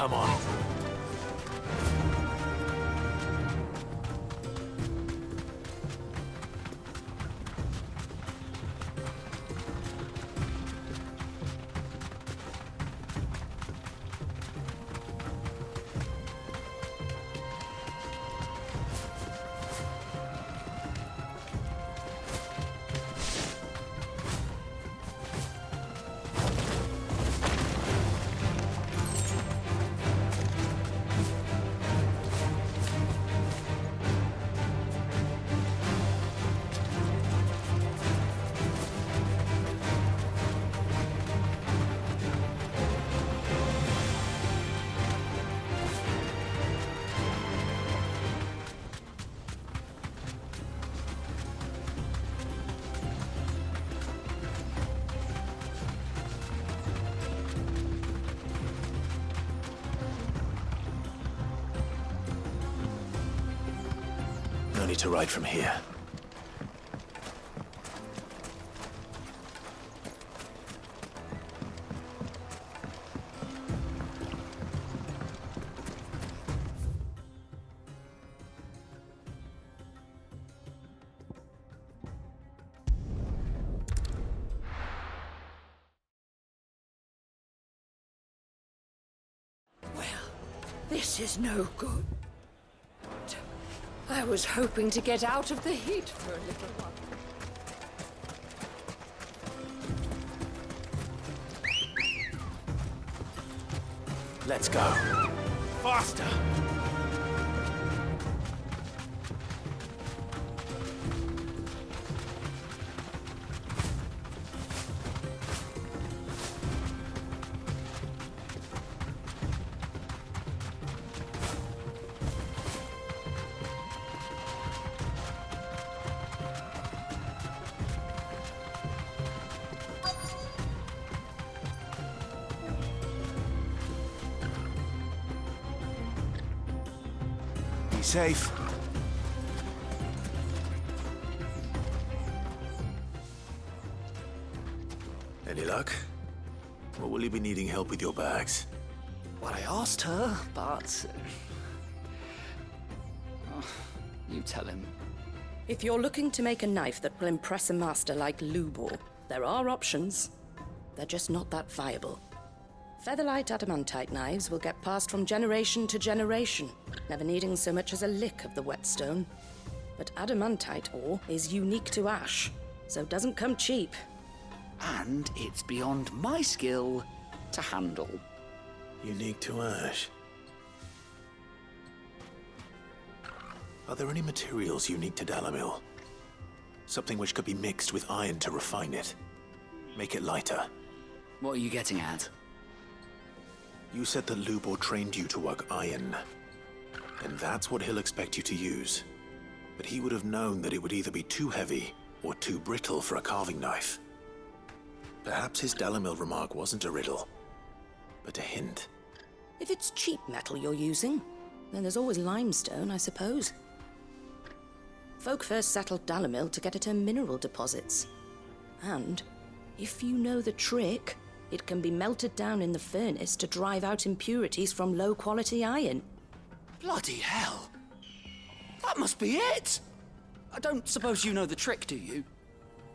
Come on. No need to ride from here. Well, this is no good. I was hoping to get out of the heat for a little while. Let's go. Faster! Be safe. Any luck? Or will you be needing help with your bags? Well, I asked her, but... Oh, you tell him. If you're looking to make a knife that will impress a master like Lubor, there are options. They're just not that viable. Featherlight adamantite knives will get passed from generation to generation, never needing so much as a lick of the whetstone. But adamantite ore is unique to ash, so doesn't come cheap. And it's beyond my skill to handle. Unique to ash. Are there any materials unique to Dalamil? Something which could be mixed with iron to refine it. Make it lighter. What are you getting at? You said that Lubor trained you to work iron. And that's what he'll expect you to use. But he would have known that it would either be too heavy or too brittle for a carving knife. Perhaps his Dalamil remark wasn't a riddle, but a hint. If it's cheap metal you're using, then there's always limestone, I suppose. Folk first settled Dalamil to get at her mineral deposits. And, if you know the trick, it can be melted down in the furnace to drive out impurities from low-quality iron. Bloody hell! That must be it! I don't suppose you know the trick, do you?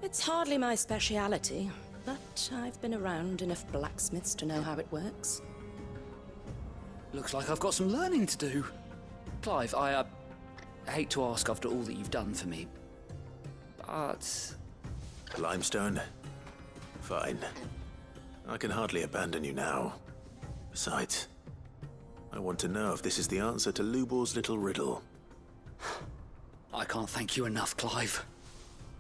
It's hardly my speciality, but I've been around enough blacksmiths to know how it works. Looks like I've got some learning to do. Clive, I hate to ask after all that you've done for me, but... Limestone? Fine. I can hardly abandon you now. Besides, I want to know if this is the answer to Lubor's little riddle. I can't thank you enough, Clive.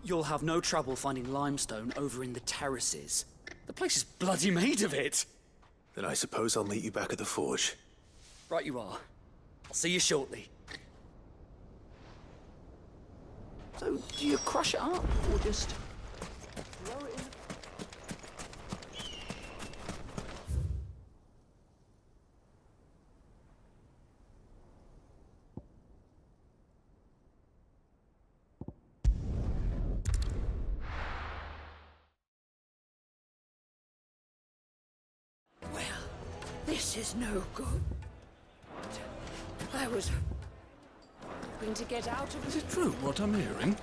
You'll have no trouble finding limestone over in the terraces. The place is bloody made of it. Then I suppose I'll meet you back at the forge. Right you are. I'll see you shortly. So, do you crush it up, or just throw it in? This is no good. I was hoping to get out of Is it true what I'm hearing?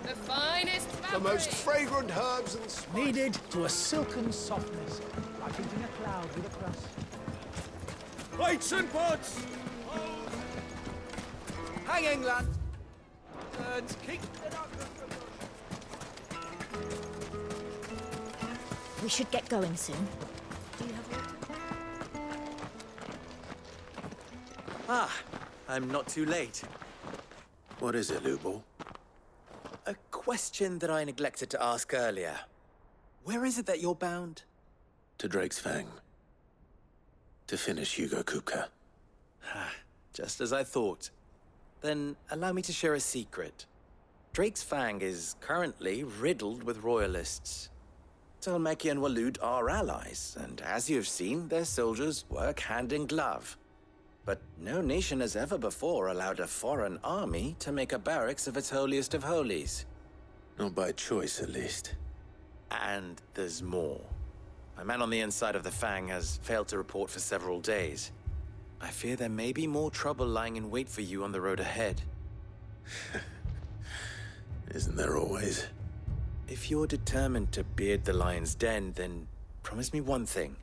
the finest fabric. The most fragrant herbs and spices. Kneaded to a silken softness, like eating a cloud with a crust. Plates and pots! Hang England! Turns king. We should get going soon. Do you have water? Ah, I'm not too late. What is it, Lubor? A question that I neglected to ask earlier. Where is it that you're bound? To Drake's Fang. To finish Hugo Kupka. Just as I thought. Then allow me to share a secret. Drake's Fang is currently riddled with royalists. Tolmeki and Waloed are allies, and as you've seen, their soldiers work hand in glove. But no nation has ever before allowed a foreign army to make a barracks of its holiest of holies. Not by choice, at least. And there's more. My man on the inside of the Fang has failed to report for several days. I fear there may be more trouble lying in wait for you on the road ahead. Isn't there always? If you're determined to beard the lion's den, then promise me one thing.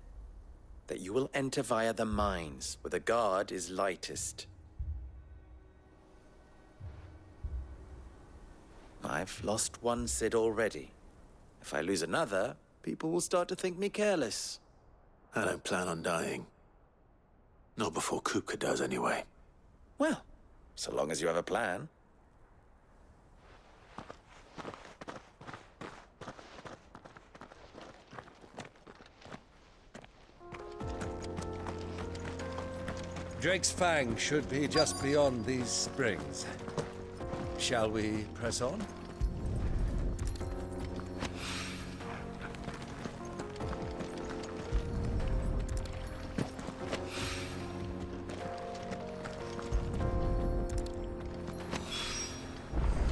That you will enter via the mines, where the guard is lightest. I've lost one Cid already. If I lose another, people will start to think me careless. I don't plan on dying. Not before Kupka does, anyway. Well, so long as you have a plan. Drake's Fang should be just beyond these springs. Shall we press on?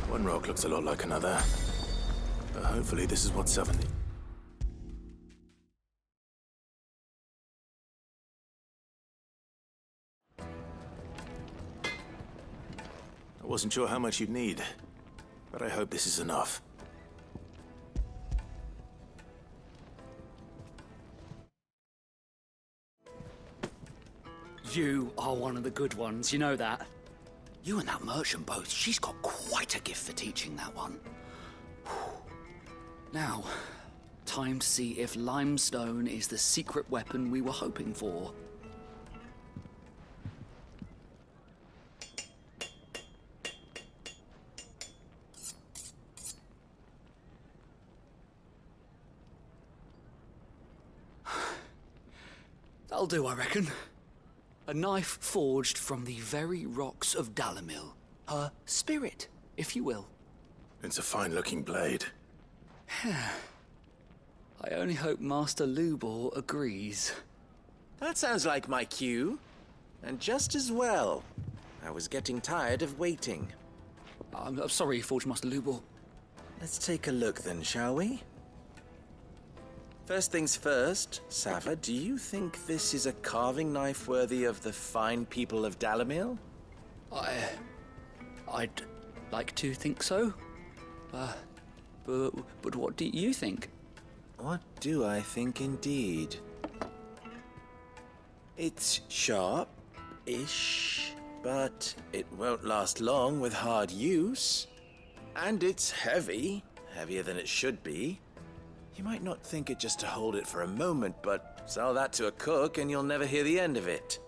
One rock looks a lot like another. But hopefully this is what 70... I wasn't sure how much you'd need, but I hope this is enough. You are one of the good ones, you know that. You and that merchant both, she's got quite a gift for teaching that one. Now, time to see if limestone is the secret weapon we were hoping for. That'll do, I reckon. A knife forged from the very rocks of Dalamil. Her spirit, if you will. It's a fine-looking blade. I only hope Master Lubor agrees. That sounds like my cue. And just as well. I was getting tired of waiting. I'm sorry, Forge Master Lubor. Let's take a look then, shall we? First things first, Sava, do you think this is a carving knife worthy of the fine people of Dalamil? I'd like to think so. But what do you think? What do I think indeed? It's sharp-ish, but it won't last long with hard use. And it's heavy, heavier than it should be. You might not think it just to hold it for a moment, but sell that to a cook and you'll never hear the end of it.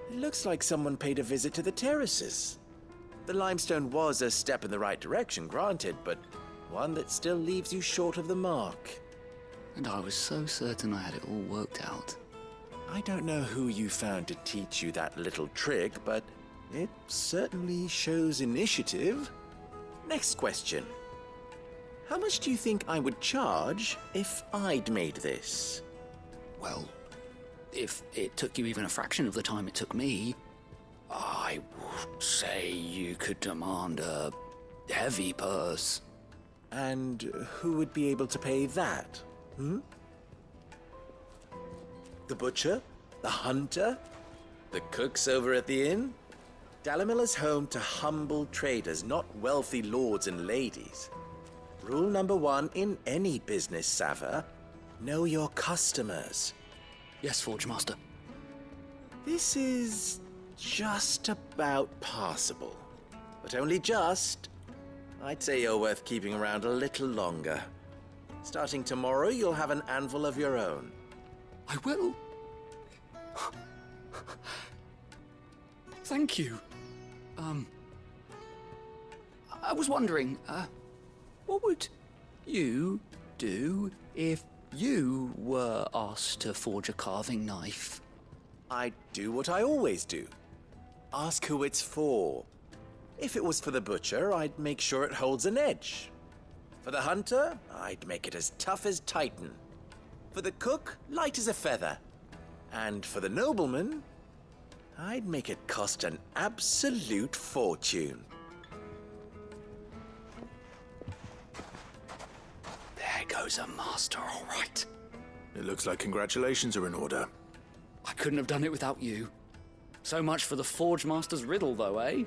It looks like someone paid a visit to the terraces. The limestone was a step in the right direction, granted, but one that still leaves you short of the mark. And I was so certain I had it all worked out. I don't know who you found to teach you that little trick, but it certainly shows initiative. Next question. How much do you think I would charge if I'd made this? Well, if it took you even a fraction of the time it took me, I would say you could demand a heavy purse. And who would be able to pay that? The butcher? The hunter? The cooks over at the inn? Dalamil is home to humble traders, not wealthy lords and ladies. Rule number 1 in any business, Sava: know your customers. Yes, Forge Master. This is just about passable. But only just. I'd say you're worth keeping around a little longer. Starting tomorrow, you'll have an anvil of your own. I will. Thank you. I was wondering, what would you do if you were asked to forge a carving knife? I'd do what I always do. Ask who it's for. If it was for the butcher, I'd make sure it holds an edge. For the hunter, I'd make it as tough as Titan. For the cook, light as a feather. And for the nobleman, I'd make it cost an absolute fortune. There goes a master, all right. It looks like congratulations are in order. I couldn't have done it without you. So much for the Forge Master's riddle, though, eh?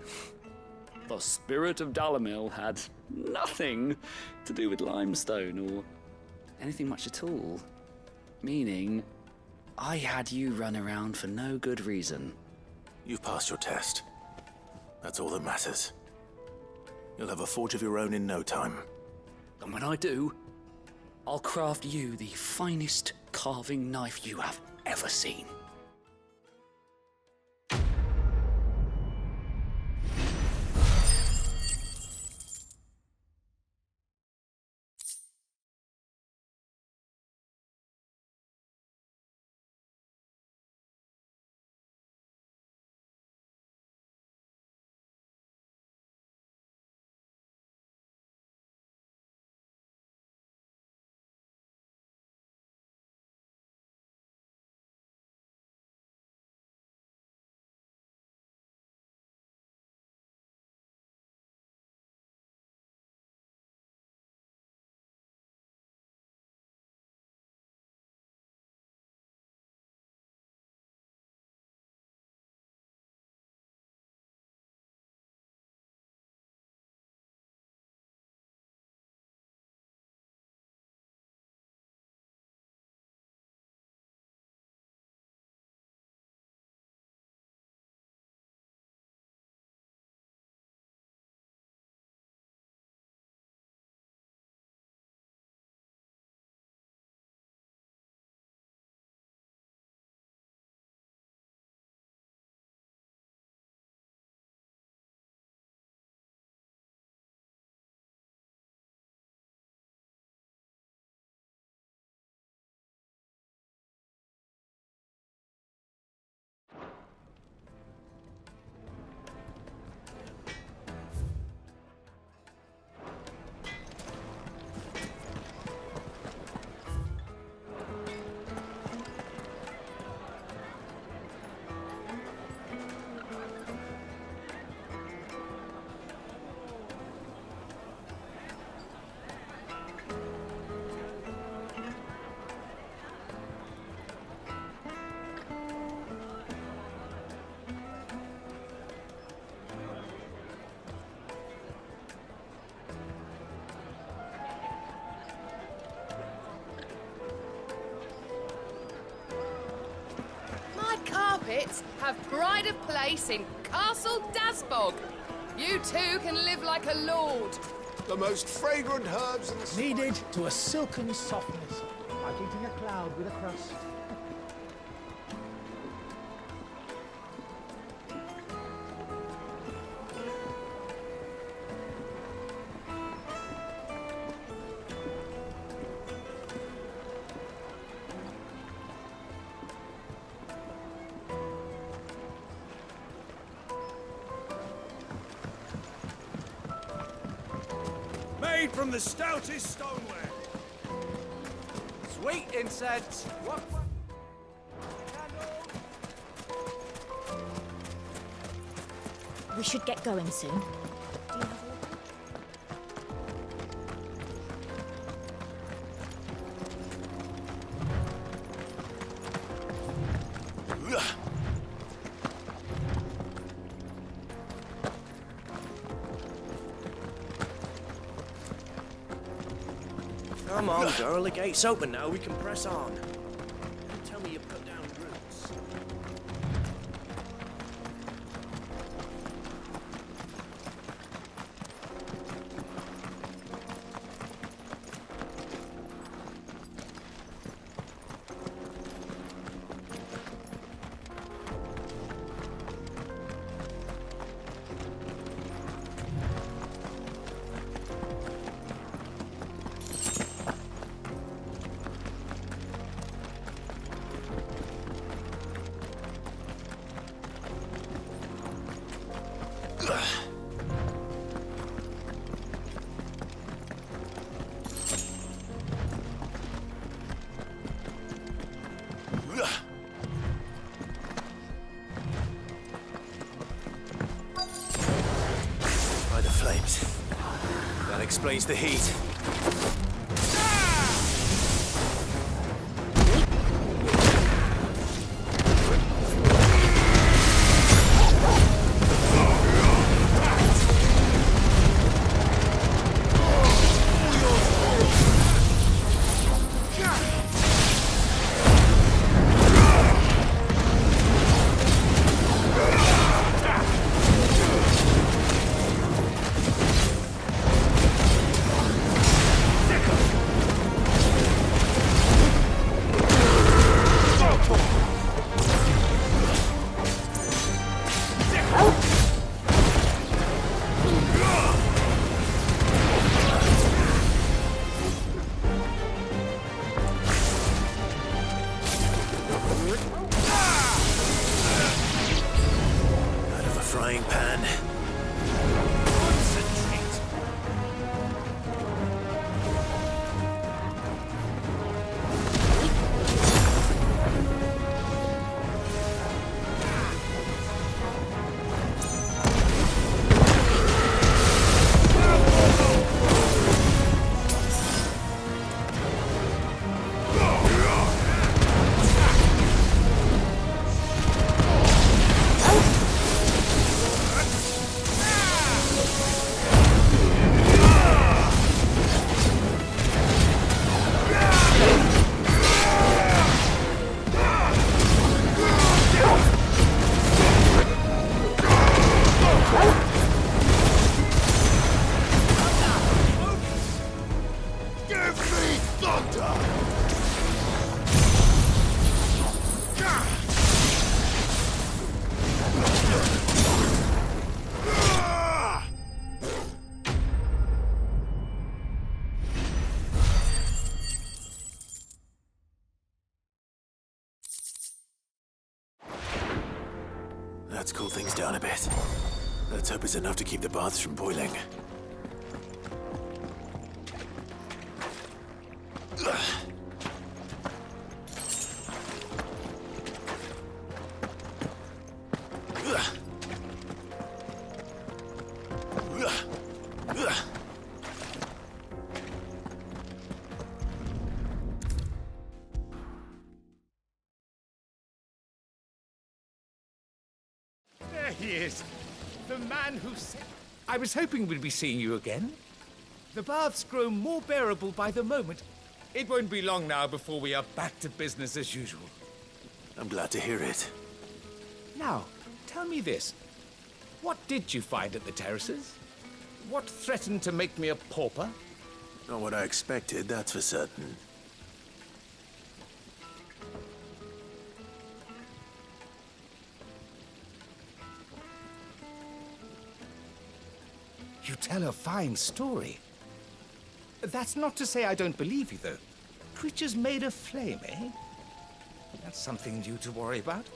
The spirit of Dalamil had nothing to do with limestone or anything much at all. Meaning, I had you run around for no good reason. You've passed your test. That's all that matters. You'll have a forge of your own in no time. And when I do, I'll craft you the finest carving knife you have ever seen. Carpets have pride of place in Castle Dasbog. You too can live like a lord. The most fragrant herbs and Kneaded to a silken softness, like eating a cloud with a crust. Made from the stoutest stoneware. sweet incense. What? We should get going soon. Do you have water? Come on, girl, the gate's open now. We can press on. Tell me you put down roots. By the flames. That explains the heat. Out of a frying pan. Concentrate. Let's cool things down a bit. Let's hope it's enough to keep the baths from boiling. There he is. The man who said... I was hoping we'd be seeing you again. The baths grow more bearable by the moment. It won't be long now before we are back to business as usual. I'm glad to hear it. Now, tell me this. What did you find at the terraces? What threatened to make me a pauper? Not what I expected, that's for certain. You tell a fine story. That's not to say I don't believe you, though. Creatures made of flame, eh? That's something new to worry about.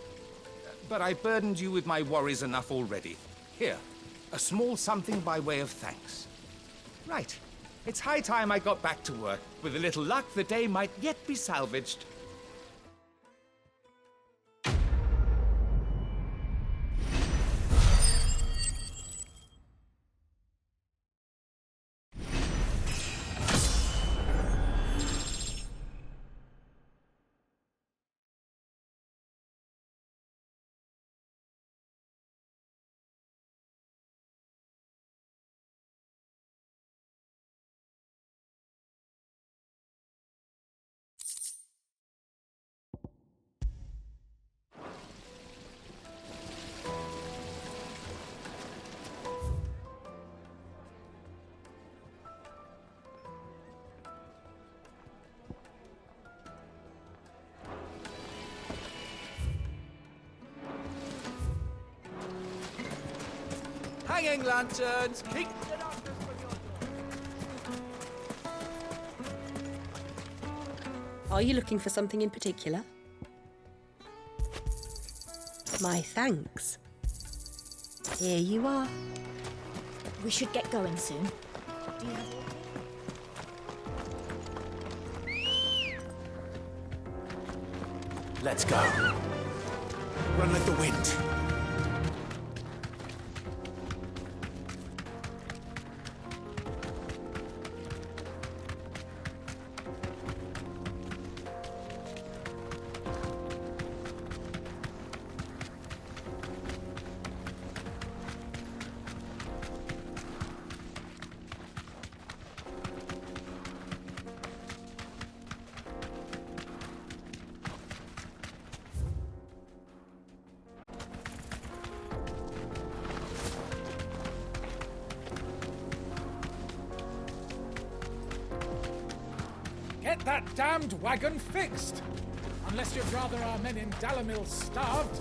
But I burdened you with my worries enough already. Here, a small something by way of thanks. Right. It's high time I got back to work. With a little luck, the day might yet be salvaged. Swinging lanterns, keep the darkness from your door. Are you looking for something in particular? My thanks. Here you are. We should get going soon. Do you have... Let's go. Run like the wind. Get that damned wagon fixed! Unless you'd rather our men in Dalamil starved.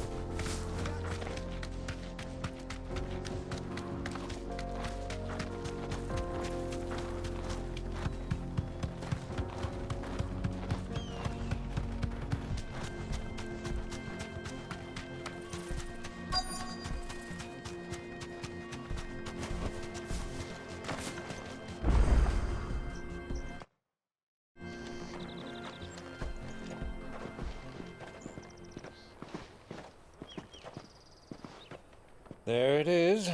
There it is.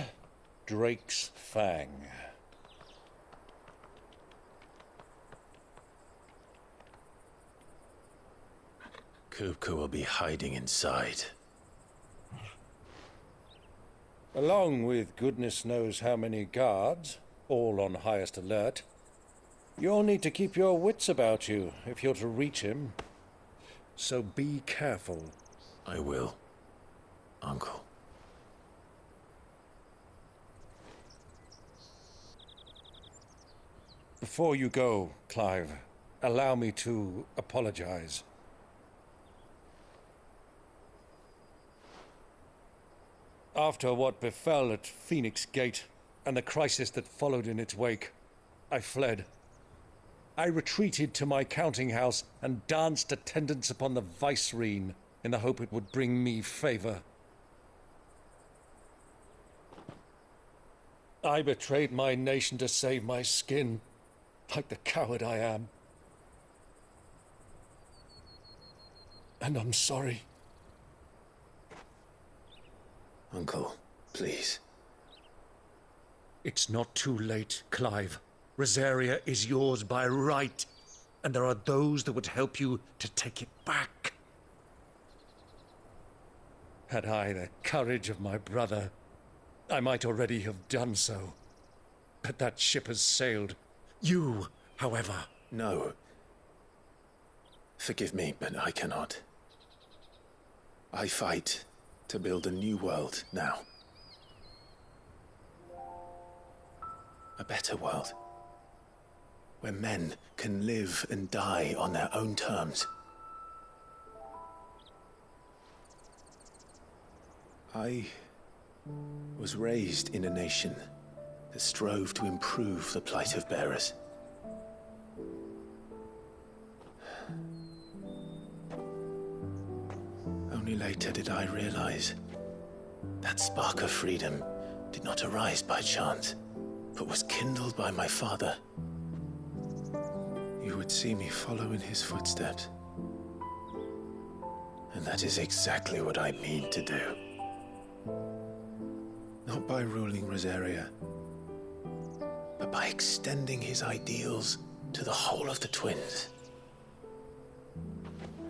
Drake's Fang. Kupka will be hiding inside. Along with goodness knows how many guards, all on highest alert. You'll need to keep your wits about you if you're to reach him. So be careful. I will, Uncle. Before you go, Clive, allow me to apologize. After what befell at Phoenix Gate and the crisis that followed in its wake, I fled. I retreated to my counting house and danced attendance upon the vicereine in the hope it would bring me favor. I betrayed my nation to save my skin, like the coward I am. And I'm sorry. Uncle, please. It's not too late, Clive. Rosaria is yours by right, and there are those that would help you to take it back. Had I the courage of my brother, I might already have done so. But that ship has sailed. You, however... No. Forgive me, but I cannot. I fight to build a new world now. A better world. Where men can live and die on their own terms. I was raised in a nation that strove to improve the plight of bearers. Only later did I realize that spark of freedom did not arise by chance, but was kindled by my father. You would see me follow in his footsteps. And that is exactly what I mean to do. Not by ruling Rosaria, but by extending his ideals to the whole of the twins.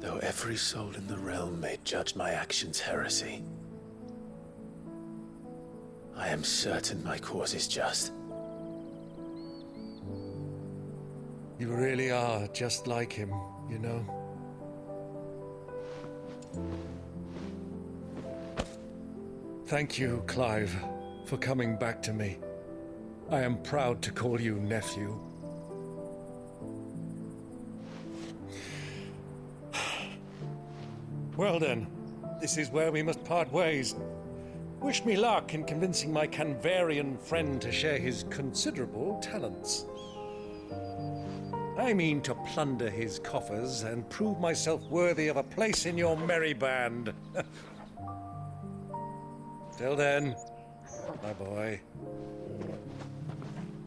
Though every soul in the realm may judge my actions heresy, I am certain my cause is just. You really are just like him, you know. Thank you, Clive, for coming back to me. I am proud to call you nephew. Well then, this is where we must part ways. Wish me luck in convincing my Canvarian friend to share his considerable talents. I mean to plunder his coffers and prove myself worthy of a place in your merry band. Till then, my boy.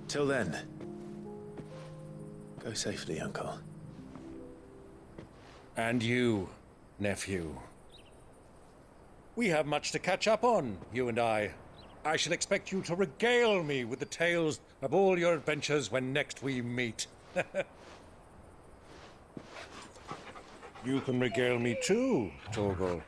Till then, go safely, Uncle. And you, nephew. We have much to catch up on, you and I. I shall expect you to regale me with the tales of all your adventures when next we meet. You can regale me too, Torgal.